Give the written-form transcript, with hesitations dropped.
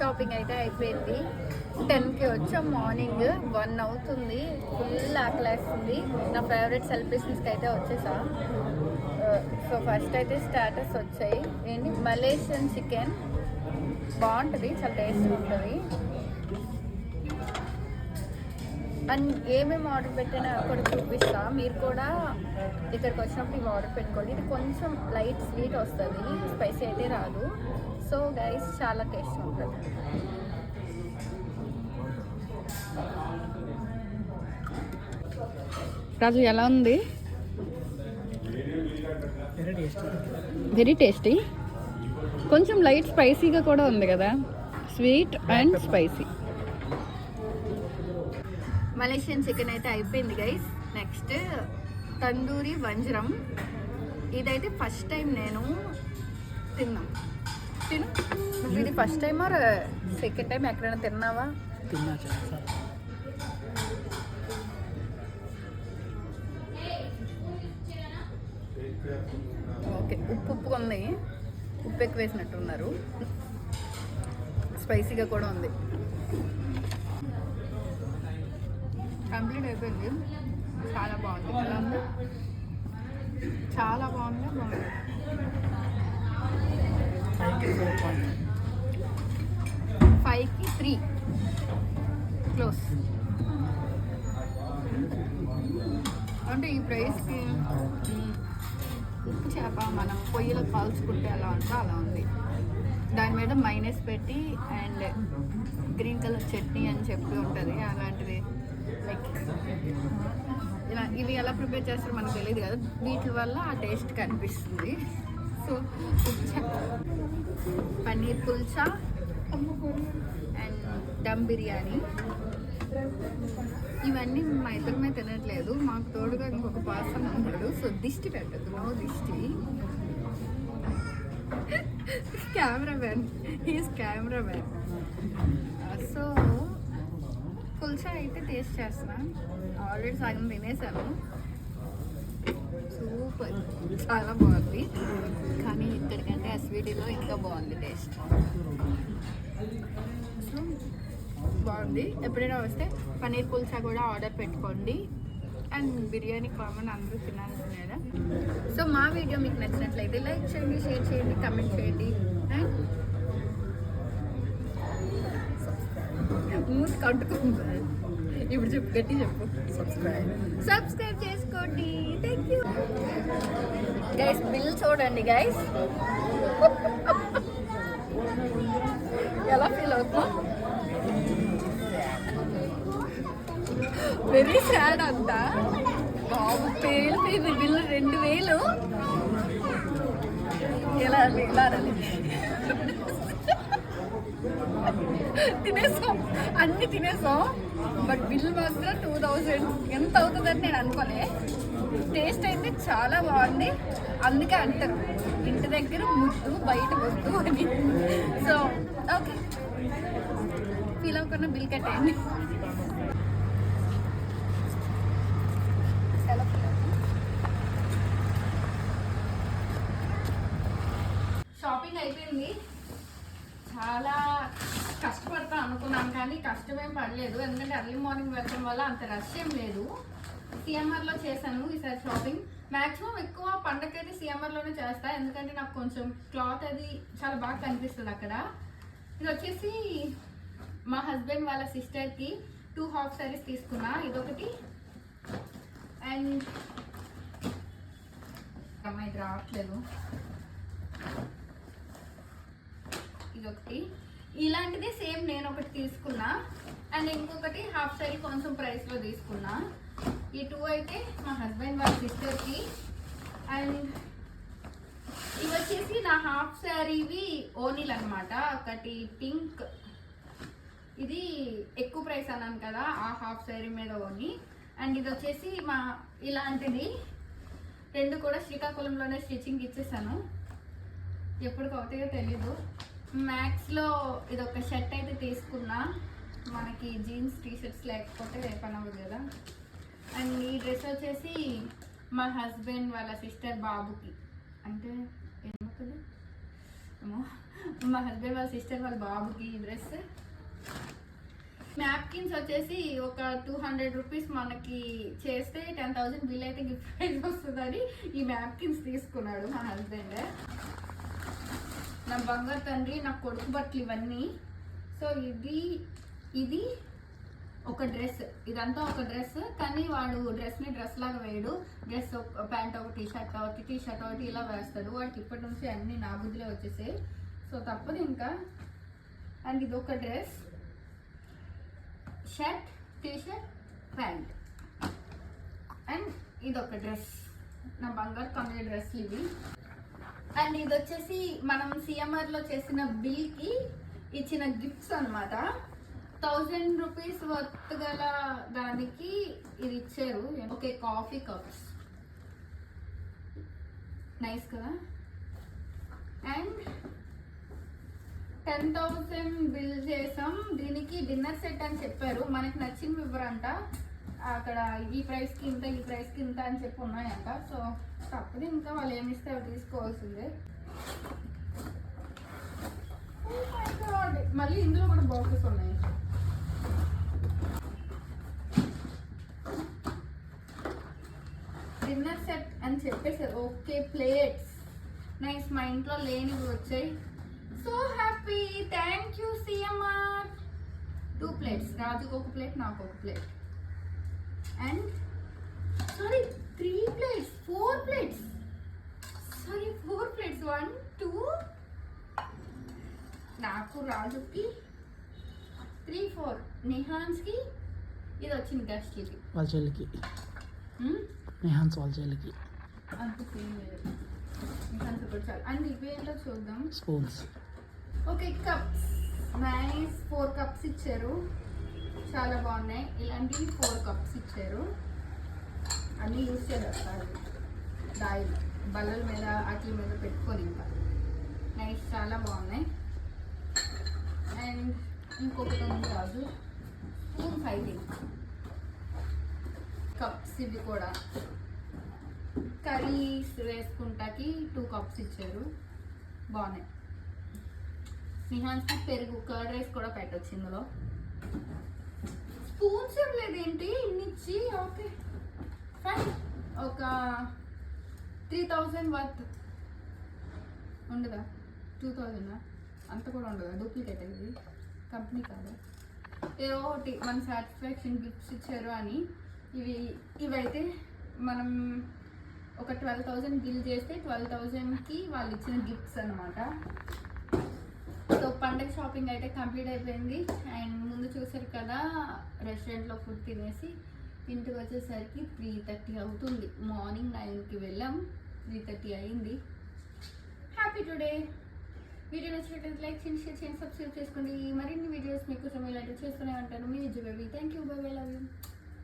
Shopping అయితే అయిపోయింది. 10కి వచ్చాం, మార్నింగ్ 1 అవుతుంది. ఫుల్ ఆకలేస్తుంది. నా ఫేవరెట్ సెలబ్రేషన్స్కి అయితే వచ్చేసా. సో ఫస్ట్ అయితే స్టార్టర్స్ వచ్చాయి. ఏంటి మలేషియన్ చికెన్ బాగుంటుంది, చాలా టేస్ట్ ఉంటుంది. అండ్ ఏమేమి ఆర్డర్ పెట్టినా కూడా చూపిస్తా. మీరు కూడా ఇక్కడికి వచ్చినప్పుడు ఇవి ఆర్డర్ పెట్టుకోండి. ఇది కొంచెం లైట్ స్వీట్ వస్తుంది, స్పైసీ అయితే రాదు. సో గైస్ చాలా టేస్ట్ ఉంటుంది. రాజు ఎలా ఉంది? Very tasty. కొంచెం లైట్ స్పైసీగా కూడా ఉంది కదా, sweet and spicy. Malaysian chicken అయితే అయిపోయింది గైస్. నెక్స్ట్ తందూరి వంజరం. ఇదైతే ఫస్ట్ టైం నేను తిన్నా. ఇది first time or second time ఎక్కడైనా తిన్నావా? తిన్నా. ఓకే, ఉప్పు ఉంది. ఉప్పు ఎక్కువ వేసినట్టున్నారు. స్పైసీగా కూడా ఉంది. కంప్లీట్ అయిపోయింది. చాలా బాగుంది. ఎలా ఉంది? చాలా బాగుంది. 5కి 3 క్లోజ్. అంటే ఈ ప్రైస్కి ఉప్పు చేప మనం పొయ్యిలో కాల్చుకుంటే ఎలా ఉంటుందో అలా ఉంది. దాని మీద మైనస్ పెట్టి అండ్ గ్రీన్ కలర్ చట్నీ అని చెప్పి ఉంటుంది. అలాంటిది లైక్ ఇలా ఇవి ఎలా ప్రిపేర్ చేస్తారో మనకు తెలియదు కదా, వీటి వల్ల ఆ టేస్ట్ కనిపిస్తుంది. సో పన్నీర్ పుల్చా అండ్ దమ్ బిర్యానీ, ఇవన్నీ మా ఇద్దరమే తినట్లేదు. మాకు తోడుగా ఇంకొక పర్సన్ ఉన్నాడు. సో దిష్టి పెట్టదు, నో దిష్టి. Cameraman, he's cameraman. సో పుల్చా అయితే టేస్ట్ చేస్తున్నా. ఆల్రెడీ సగం తినేసాను. సూపర్, చాలా బాగుంది. కానీ ఇక్కడికంటే ఎస్విటీలో ఇంకా బాగుంది టేస్ట్. సో బాగుంది. ఎప్పుడైనా వస్తే పన్నీర్ పుల్చా కూడా ఆర్డర్ పెట్టుకోండి. అండ్ బిర్యానీ కామన్, అందరూ తినాల్సిందేనా. సో మా వీడియో మీకు నచ్చినట్లయితే లైక్ చేయండి, షేర్ చేయండి, కమెంట్ చేయండి. అండ్ మూసి కట్టుకుంటారు. ఇప్పుడు చెప్పు, గట్టి చెప్పు. సబ్స్క్రైబ్ చేసుకోండి. Thank you guys. బిల్ చూడండి గైస్, ఎలా ఫీల్ అవుతా. వెరీ సాడ్ అంతా. బాబు పేలిపోయింది బిల్లు 2000. ఎలా వెళ్ళాలి? తినేసాం, అన్ని తినేసాం. బట్ బిల్ మాత్రం 2000 ఎంత అవుతుందని నేను అనుకోలే. టేస్ట్ అయితే చాలా బాగుంది. అందుకే అంటారు ఇంటి దగ్గర ముద్దు బయట వద్దు అని. సో ఓకే, ఫీల్ అవ్వకుండా బిల్ కట్టేయండి. షాపింగ్ అయిపోయింది. చాలా కష్టపడతా అనుకున్నాను కానీ కష్టమేం పడలేదు. ఎందుకంటే ఎర్లీ మార్నింగ్ వెళ్ళడం వల్ల అంత రష్ ఏం లేదు. సిఎంఆర్లో చేశాను ఈసారి షాపింగ్. మ్యాక్సిమం ఎక్కువ పండగకైతే సిఎంఆర్లోనే చేస్తా, ఎందుకంటే నాకు కొంచెం క్లాత్ అది చాలా బాగా కనిపిస్తుంది అక్కడ. ఇది వచ్చేసి మా హస్బెండ్ వాళ్ళ సిస్టర్కి 2 హాఫ్ సారీస్ తీసుకున్నా. ఇదొకటి అండ్ అమ్మాయి రావట్లేదు, ఇదొకటి. ఇలాంటిది సేమ్ నేను ఒకటి తీసుకున్నా. అండ్ ఇంకొకటి హాఫ్ సారీ కొంచెం ప్రైస్లో తీసుకున్నా. ఈ 2 అయితే మా హస్బెండ్ వాళ్ళ సిస్టర్కి. అండ్ ఇవి వచ్చేసి నా హాఫ్ శారీవి ఓనీలు అనమాట. ఒకటి పింక్, ఇది ఎక్కువ ప్రైస్ అన్నాను కదా, ఆ హాఫ్ శారీ మీద ఓనీ. అండ్ ఇది వచ్చేసి మా ఇలాంటిది 2 కూడా శ్రీకాకుళంలోనే స్టిచ్చింగ్ ఇచ్చేసాను. ఎప్పటికి అవుతాయో తెలీదు. మ్యాక్స్లో ఇది ఒక షర్ట్ అయితే తీసుకున్నా. మనకి జీన్స్ టీషర్ట్స్ లేకపోతే పని అవ్వదు కదా. అండ్ ఈ డ్రెస్ వచ్చేసి మా హస్బెండ్ వాళ్ళ సిస్టర్ బాబుకి, అంటే ఏమవుతుంది ఏమో మా హస్బెండ్ వాళ్ళ సిస్టర్ వాళ్ళ బాబుకి ఈ డ్రెస్. న్యాప్కిన్స్ వచ్చేసి ఒక 200 రూపీస్ మనకి చేస్తే 10,000 బిల్ అయితే గిఫ్ట్ ప్రైజ్ వస్తుందని ఈ న్యాప్కిన్స్ తీసుకున్నాడు మా హస్బెండ్. నా బంగారు తండ్రి, నా కొడుకు బట్టలు ఇవన్నీ. సో ఇది ఒక డ్రెస్, ఇదంతా ఒక డ్రెస్. కానీ వాడు డ్రెస్ని డ్రెస్ లాగా వేయడు. డ్రెస్ ప్యాంట్ ఒకటి, టీ షర్ట్ ఒకటి ఇలా వేస్తాడు. వాడికి ఇప్పటి నుంచి అన్నీ నా బుద్ధిలో వచ్చేసాయి. సో తప్పదు ఇంకా. అండ్ ఇది ఒక dress, shirt, T shirt, pant. And ఇదొక డ్రెస్, నా బంగారు తమిళ డ్రెస్లు ఇవి. అండ్ ఇది వచ్చేసి మనం సిఎంఆర్లో చేసిన బిల్కి ఇచ్చిన గిఫ్ట్స్ అనమాట. 1000 రూపీస్ వర్త్ గల దానికి ఇది ఇచ్చారు. ఓకే, కాఫీ కప్స్, నైస్ కదా. అండ్ 10,000 బిల్ చేసాం. దీనికి డిన్నర్ సెట్ అని చెప్పారు. మనకి నచ్చిన ఇవ్వరంట. అక్కడ ఈ ప్రైస్కి ఇంత, ఈ ప్రైస్కి ఇంత అని చెప్పి ఉన్నాయంట. సో తప్పదు ఇంకా, వాళ్ళు ఏమి ఇస్తే అవి తీసుకోవాల్సిందే. మళ్ళీ ఇందులో కూడా బాక్సెస్ ఉన్నాయి. డిన్నర్ సెట్ అని చెప్పేసారు. Okay, plates, nice. మా ఇంట్లో లేనివి వచ్చాయి. So happy, thank you CMR. 2 plates, రాజుకు ఒక ప్లేట్, నాకు ఒక plate. And sorry 3 plates, 4 plates, sorry 4 plates, 1 2, నాకు రాజుకి 3 4, నిహాన్స్కి. ఇది వచ్చింది గెస్ట్లకి, వాళ్ళ చెల్లికి. నిహాన్స్ వాళ్ళ చెల్లికి అంత సేమ్ లేదు. నిహాన్స్ కూడా చాలు. అండ్ ఇవి ఏంటో చూద్దాం. Spoons. Okay, cups, nice. 4 cups ఇచ్చారు, చాలా బాగున్నాయి. ఇలాంటివి 4 కప్స్ ఇచ్చారు. అన్నీ యూజ్ చేస్తారు దాయిలు, బల్లల మీద వాటి మీద పెట్టుకొని. ఇంకా నైస్, చాలా బాగున్నాయి. అండ్ ఇంకొకటి ఉంది కాదు, స్పూన్స్. అయితే కప్స్ ఇవి కూడా కర్రీస్ వేసుకుంటాకి 2 కప్స్ ఇచ్చారు, బాగున్నాయి. నిహాన్స్కి పెరుగు, కర్డ్ రైస్ కూడా పెట్టచ్చు ఇందులో. స్పూన్స్ ఏం లేదేంటి ఇన్ని ఇచ్చి. Okay fine. ఒక 3,000 వర్త్ ఉండదా? 2,000 అంత కూడా ఉండదా? డూప్లికేట్ ఇది, కంపెనీ కాదు. ఏదో ఒకటి మన సాటిస్ఫాక్షన్ గిఫ్ట్స్ ఇచ్చారు అని. ఇవైతే మనం ఒక 12,000 బిల్ చేస్తే 12,000కి వాళ్ళు ఇచ్చిన గిఫ్ట్స్ అనమాట. సో పండగ షాపింగ్ అయితే కంప్లీట్ అయిపోయింది. అండ్ ముందు చూసారు కదా, రెస్టారెంట్లో ఫుడ్ తినేసి ఇంటికి వచ్చేసరికి 3:30 అవుతుంది. మార్నింగ్ 9కి వెళ్ళాం, 3:30 అయింది. Happy today. వీడియో నచ్చినట్లయితే లైక్ చేయండి, షేర్ చేయండి, సబ్స్క్రైబ్ చేసుకోండి. మరిన్ని వీడియోస్ మీకోసం ఇలాంటివి చేస్తూనే ఉంటాను. మీ Vijay baby. Thank you, bye bye, love you.